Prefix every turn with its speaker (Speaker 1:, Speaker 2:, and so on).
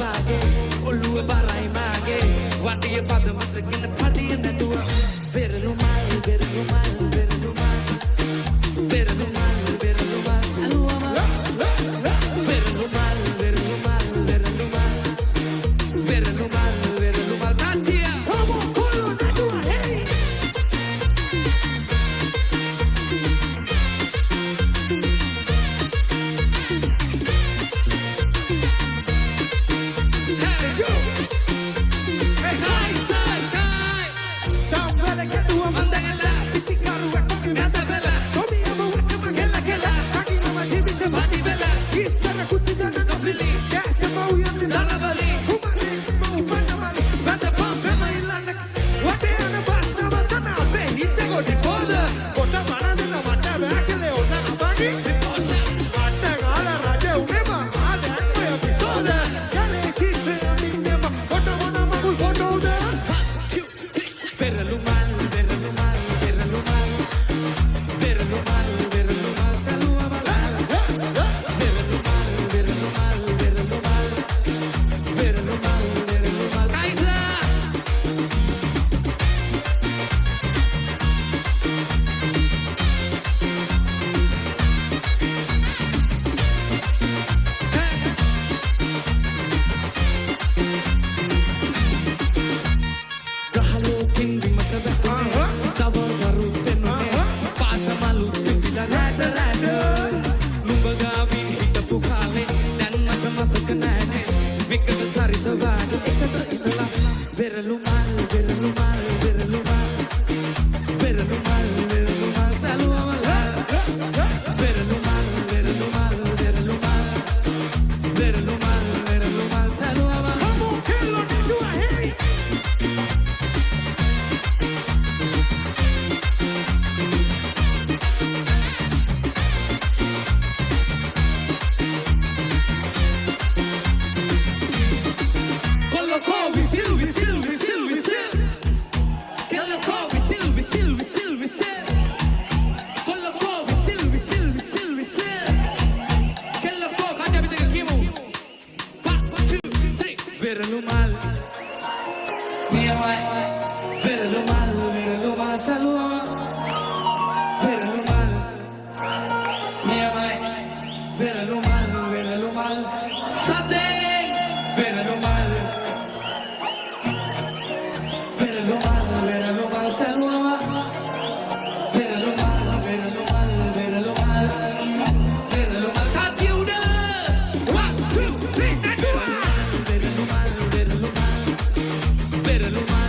Speaker 1: bage oluwe barai mage wadiye padamata gina padiye natuwa verumal verumal verumal verumal verumal saluama verumal verumal verumal verumal verumal katia
Speaker 2: Como kolo natuwa hey
Speaker 1: let's go hey kai sai kai
Speaker 2: Tambele ketua
Speaker 1: mandangala
Speaker 2: Pitikaru ekoki
Speaker 1: nata bella
Speaker 2: Komi ama wakama
Speaker 1: kella kella
Speaker 2: Kaki ama hibite
Speaker 1: badi bella
Speaker 2: Kisara kutizana
Speaker 1: kafili
Speaker 2: Kese mau yandi
Speaker 1: dalabali
Speaker 2: Kumane mau panda mali
Speaker 1: bata pam
Speaker 2: Bema ilana Wate ana basna batana Be hitego di poda Kota mana dena mata Beakele ona abagi
Speaker 1: osha
Speaker 2: Ate gala raje unema Ade anmo ya bisoda Yale kite aminema Kota mana magul foto da
Speaker 1: verumal verumal verumal verumal verumal saluama verumal verumal verumal verumal verumal kaisa kahalokin bimata betune tawa garu tenune paata malu tibila rata rata numbaga bin hitapu khale dan mata mataka nane vikata sarita wadu ekata itala verumal verumal verumal verumal verumal saluama verumal verumal verumal verumal verumal saluama
Speaker 2: Como kelo natuwa hey
Speaker 1: Colocou visil, visil, visil, visil. Colocou visil, visil, visil, visil. Colocou visil, visil, visil, visil. Colocou, cadê a vida aqui, mo? 1, 2, 3. Verumal. Minha mãe. Verumal, verumal, salua. Verumal. Minha mãe. Verumal, verumal. Sadeng. Verumal. Verumal, verumal, salua. Verumal, verumal, verumal. Verumal, Catiuda. 1, 2, 3, verumal, verumal, verumal. Verumal.